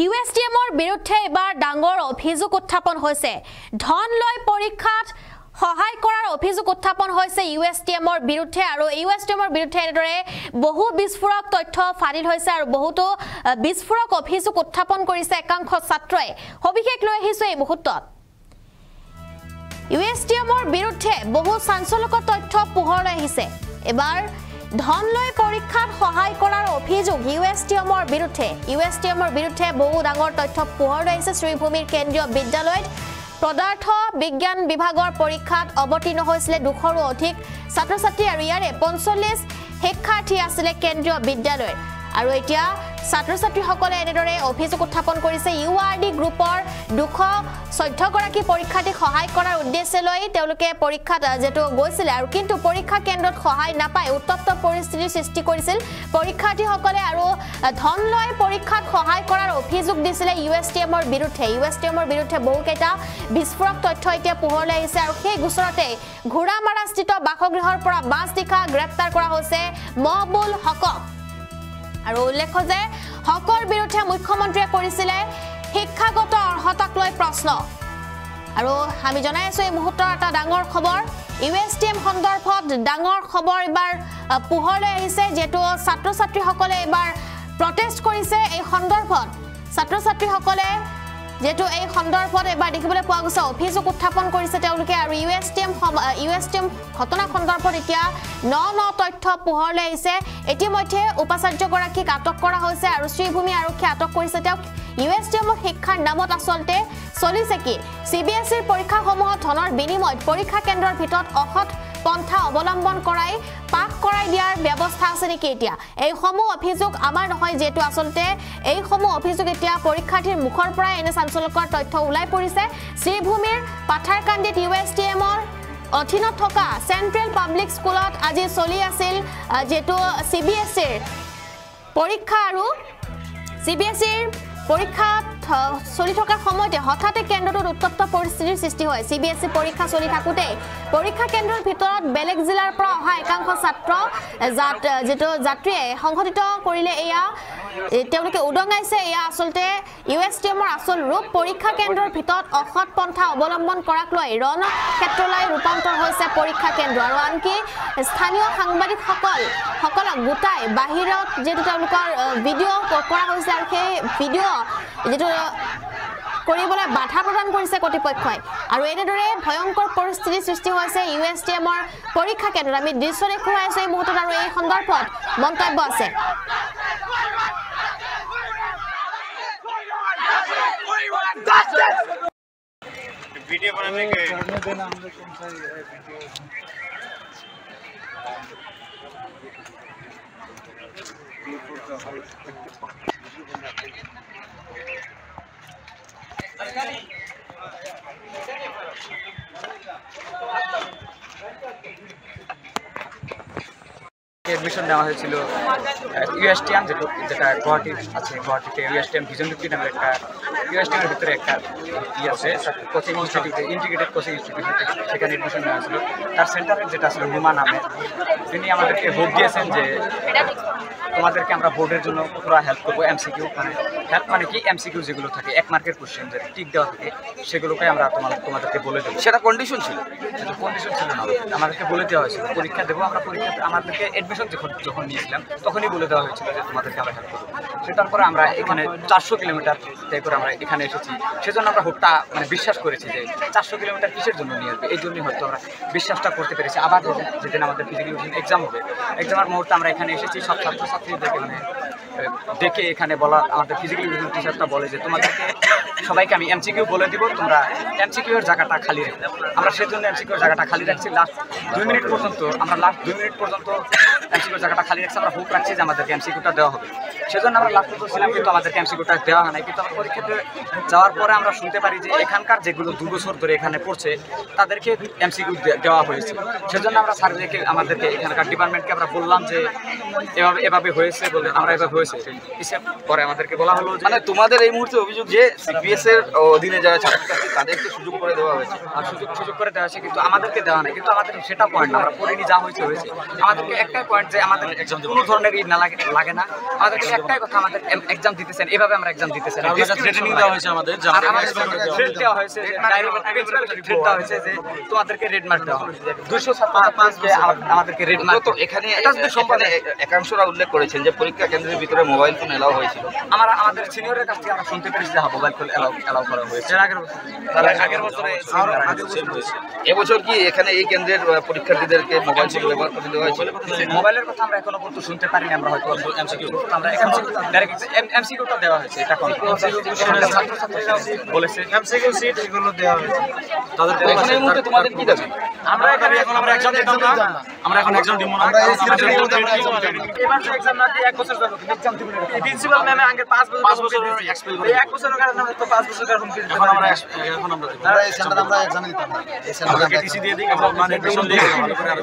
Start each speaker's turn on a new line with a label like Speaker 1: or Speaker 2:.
Speaker 1: USTMৰ বিৰুদ্ধে এবাৰ ডাঙৰ অভিযোগ উত্থাপন হৈছে ধন লৈ পৰীক্ষাত সহায় কৰাৰ অভিযোগ উত্থাপন হৈছে USTMৰ বিৰুদ্ধে আৰু USTMৰ বিৰুদ্ধে এনেদৰে বহু বিস্ফোৰক তথ্য ফাদিল হৈছে আৰু বহুতো বিস্ফোৰক অভিযোগ উত্থাপন কৰিছে একাংশ ছাত্ৰই সবিশেষ লৈ আহিছে এই মুহূৰ্তত USTMৰ বিৰুদ্ধে বহু চাঞ্চল্যকৰ তথ্য পোহৰলৈ আহিছে এবাৰ ধন লৈ পৰীক্ষাত সহায় কৰাৰ অভিযোগ USTMৰ বিৰুদ্ধে বহু ডাঙৰ তথ্য পোহৰলৈ আহিছে শ্ৰীভূমিৰ কেন্দ্ৰীয় বিদ্যালয়ত পদাৰ্থ বিজ্ঞান বিভাগৰ পৰীক্ষাত অৱতীৰ্ণ হৈছিল 200ৰো অধিক ছাত্ৰ-ছাত্ৰী আৰু ইয়াৰে 45 শিক্ষাৰ্থী আছিল কেন্দ্ৰীয় বিদ্যালয়ৰ আৰু এতিয়া ছাত্ৰ-ছাত্ৰীসকলে এনেদৰে অভিযোগ উত্থাপন কৰিছে URD গ্ৰুপৰ 214 গৰাকী পৰীক্ষাৰ্থীক সহায় কৰাৰ উদ্দেশ্যে লৈ তেওঁলোকে পৰীক্ষাত যেটো গৈছিল আৰু কিন্তু পৰীক্ষা কেন্দ্ৰত সহায় নাপায় উত্তপ্ত পৰিস্থিতিৰ সৃষ্টি কৰিছিল পৰীক্ষাৰ্থীসকলে আৰু ধন লৈ পৰীক্ষাত সহায় কৰাৰ অভিযোগ দিছিল USTMৰ বিৰুদ্ধে বহুকেইটা বিস্ফোৰক তথ্য এতিয়া পোহৰলৈ আহিছে আৰু সেই গোচৰতে ঘোৰামাৰাস্থিত বাসগৃহৰ পৰা বাছদিখা গ্ৰেপ্তাৰ কৰা হৈছে মহবুল হকক আৰু উল্লেখ্য যে হকৰ বিৰুদ্ধে মুখ্যমন্ত্ৰীয়ে কৰিছিল শিক্ষাগত অৰ্হতাক লৈ প্ৰশ্ন আৰু আমি জনাই আছো এই মুহূৰ্তৰ এটা ডাঙৰ খবৰ USTM সন্দৰ্ভত ডাঙৰ খবৰ এবাৰ পোহৰলৈ আহিছে যেটো ছাত্ৰ-ছাত্ৰীসকলে এবাৰ প্ৰটেষ্ট কৰিছে এই সন্দৰ্ভত ছাত্ৰ-ছাত্ৰীসকলে যেটো এই সন্দৰ্ভত এবাৰ দেখিবলৈ পোৱা গৈছে অভিযোগ উত্থাপন কৰিছে তেওঁলোকে আৰু USTM ঘটনা সন্দৰ্ভত এতিয়া ন তথ্য পোহৰলৈ আহিছে ইতিমধ্যে উপাচাৰ্য গৰাকীক আটক কৰা হৈছে আৰু শ্ৰীভূমি আৰক্ষী আটক কৰিছে তেওঁক USTMৰ শিক্ষাৰ নামত আসলতে চলিছে কি CBSEৰ পৰীক্ষাসমূহত ধনৰ বিনিময়ত পৰীক্ষা কেন্দ্ৰৰ ভিতৰত অসৎ পন্থা অৱলম্বন কৰাই পাক কৰাই দিয়াৰ ব্যৱস্থা আছে নেকি এতিয়া এই সমূহ অভিযোগ আমাৰ নহয় যেটো আসলতে এই সমূহ অভিযোগ এতিয়া পৰীক্ষাৰ্থীৰ মুখৰ পৰা এনে চাঞ্চল্যকৰ তথ্য ওলাই পৰিছে শ্ৰীভূমিৰ পাথাৰকান্দিত USTMৰ অধীনত থকা সেন্ট্ৰেল পাব্লিক স্কুলত আজি চলি আছিল যেটো CBSEৰ পৰীক্ষা আৰু CBSEৰ পৰীক্ষাত চলি থকা সময়তে হঠাতে কেন্দ্ৰটোত উত্তপ্ত পৰিস্থিতিৰ সৃষ্টি হয় CBSE পৰীক্ষা চলি থাকুতে পৰীক্ষা কেন্দ্ৰৰ ভিতৰত বেলেগ জিলাৰ পৰা অহা একাংশ ছাত্ৰ যেটো যাত্ৰীয়ে সংঘটিত কৰিলে এয়া তেওঁলোকে উদঙাইছে এয়া আসলতে USTMৰ আসল ৰূপ পৰীক্ষা কেন্দ্ৰৰ ভিতৰত অসৎ পন্থা অৱলম্বন কৰাক লৈ ৰণ ক্ষেত্ৰলৈ ৰূপান্তৰ হৈছে পৰীক্ষা কেন্দ্ৰ আৰু আনকি স্থানীয় সাংবাদিকসকলক গোটাই বাহিৰত যেটো তেওঁলোকৰ ভিডিঅ' কৰা হৈছে আৰু সেই ভিডিঅ' যেটো কৰিবলৈ বাধা প্ৰদান কৰিছে কৰ্তৃপক্ষই আৰু এনেদৰে ভয়ংকৰ পৰিস্থিতিৰ সৃষ্টি হৈছে USTMৰ পৰীক্ষা কেন্দ্ৰত আমি দৃশ্য দেখুৱাই আছো এই মুহূৰ্তত আৰু এই সন্দৰ্ভত মন্তব্য আছে
Speaker 2: वीडियो बनाने के
Speaker 3: এডমিশন নেওয়া হয়েছিল USTM যেটা গুয়াহাটি আছে গুয়াহাটিতে USTM ভিজন 50 নামের একটা USTM এর ভিতরে একটা আছে coaching institute integrated coaching institute সেখানে এডমিশন নেওয়া হয়েছিল তার সেন্টারে যেটা ছিল নুমা নামে তিনি আমাদেরকে হোপ দিয়েছেন যে তোমাদেরকে আমরা বোর্ডের জন্য পুরো হেল্প করব MCQ মানে হেল্প মানে কি MCQ যেগুলো থাকে 1 মার্কের কোশ্চেন যে টিক দেওয়া থাকে সেগুলোকে আমরা তোমাদেরকে বলে দেব সেটা কন্ডিশন ছিল না আমাদেরকে বলে দেওয়া হয়েছিল পরীক্ষা দেব আমরা পরীক্ষা আমাদেরকে এডমিশন যখন নিয়েছিলাম তখনই বলে দেওয়া হয়েছিল যে তোমাদেরকে আমরা হেল্প করব সেটার পরে আমরা এখানে 400 কিলোমিটার তাই করে আমরা এখানে এসেছি সেজন্য আমরা হোপটা মানে বিশ্বাস করেছি যে 400 কিলোমিটার কিসের জন্য নিয়ে আসবে এই জন্যই হয়তো আমরা বিশ্বাসটা করতে পেরেছি আবার যেদিন আমাদের ফিজিক্যাল এক্সাম হবে এক্সামের মুহূর্তে আমরা এখানে এসেছি সব ছাত্রছাত্রীদেরকে মানে ডেকে এখানে বলা আমাদের ফিজিক্যাল টিচারটা বলে যে তোমাদেরকে সবাইকে আমি MCQ বলে দিব তোমরা MCQ এর জায়গাটা খালি রাখো আমরা সেজন্য MCQ এর জায়গাটা খালি রাখছি লাস্ট 2 মিনিট পর্যন্ত MCQ এর জায়গাটা খালি রাখছি আমরা হোপ রাখছি যে আমাদেরকে MCQটা দেওয়া হবে সেজন্য আমরা লাস্ট পর্যন্ত ছিলাম কিন্তু আমাদেরকে MCQটা দেওয়া হয় না কিন্তু আমরা পরীক্ষাতে যাওয়ার পরে আমরা শুনতে পারি যে এখানকার যেগুলো 2 বছর ধরে এখানে পড়ছে তাদেরকে MCQ দেওয়া হয়েছে সেজন্য আমরা স্যারদেরকে আমাদেরকে এখানকার ডিপার্টমেন্টকে আমরা বললাম যে এভাবে হয়েছে বলে আমরা এভাবে হয়েছে হিসাব পরে আমাদেরকে বলা হলো যে
Speaker 4: মানে তোমাদের এই মুহূর্তে অভিযোগ যে CBS এর অধীনে যারা ছাত্রছাত্রী তাদেরকে সুযোগ করে দেওয়া হয়েছে
Speaker 3: আর সুযোগ করে দেওয়া হয়েছে কিন্তু আমাদেরকে দেওয়া নাই কিন্তু আমাদের সেটা পয়েন্ট আমরা পড়িনি যা হয়েছে আমাদেরকে একটাই পয়েন্ট যে আমাদের কোনো ধরনের ই না লাগে না আমাদেরকে একটাই কথা, আমাদের এক্সাম দিতেছেন, এভাবে আমরা এক্সাম দিতেছেন,
Speaker 5: ট্রেনিং দেওয়া হয়েছে আমাদের,
Speaker 3: থ্রেট দেওয়া হয়েছে যে থ্রেট দেওয়া হয়েছে যে তোমাদেরকে রেড মার্ক দেওয়া হবে, 200 আমাদেরকে রেড মার্ক।
Speaker 4: তো এখানে একাংশরা উল্লেখ করেছেন যে পরীক্ষা কেন্দ্রের ভিতরে মোবাইল ফোন এলাও হয়েছিল।
Speaker 3: আমাদের সিনিয়রের কাছ থেকে আমরা শুনতে পেরেছি যে মোবাইল ফোন এলাও করা হয়েছে আগের বছরে।
Speaker 4: এবছর কি এখানে এই কেন্দ্রের পরীক্ষার্থীদেরকে মোবাইল ফোন ব্যবহার করতে দেওয়া হয়েছিল?
Speaker 3: মোবাইলের কথা আমরা এখনো পর্যন্ত শুনতে পারিনি, আমরা হয়তো আমরা এখনো ডাইরেক্ট এমসিকিউটা দেওয়া হয়েছে, এটা ছাত্রছাত্রীরা বলেছে
Speaker 5: এমসিকিউ সিট এগুলো দেওয়া হয়েছে তাদের।
Speaker 4: এখন এই মুহূর্তে তোমাদের কি দাবি?
Speaker 5: আমরা এখন আমরা এক্সাম দিতাম না, আমরা এখন এক্সাম দিব না।
Speaker 3: এবার এক্সাম না দিয়ে 1 বছর যাবো এক্সাম দিব না। প্রিন্সিপাল ম্যাম আগে 5 বছর
Speaker 5: এক্সপেল করে
Speaker 3: 1 বছরের কারণে তো 5 বছর কারণ
Speaker 5: এখন আমরা এই সেন্টারে আমরা এক্সাম দিতাম না, এই সেন্টারে টিসি দিয়ে দিই, আমরা মানে এডমিশন দিয়ে ভালো করে আরো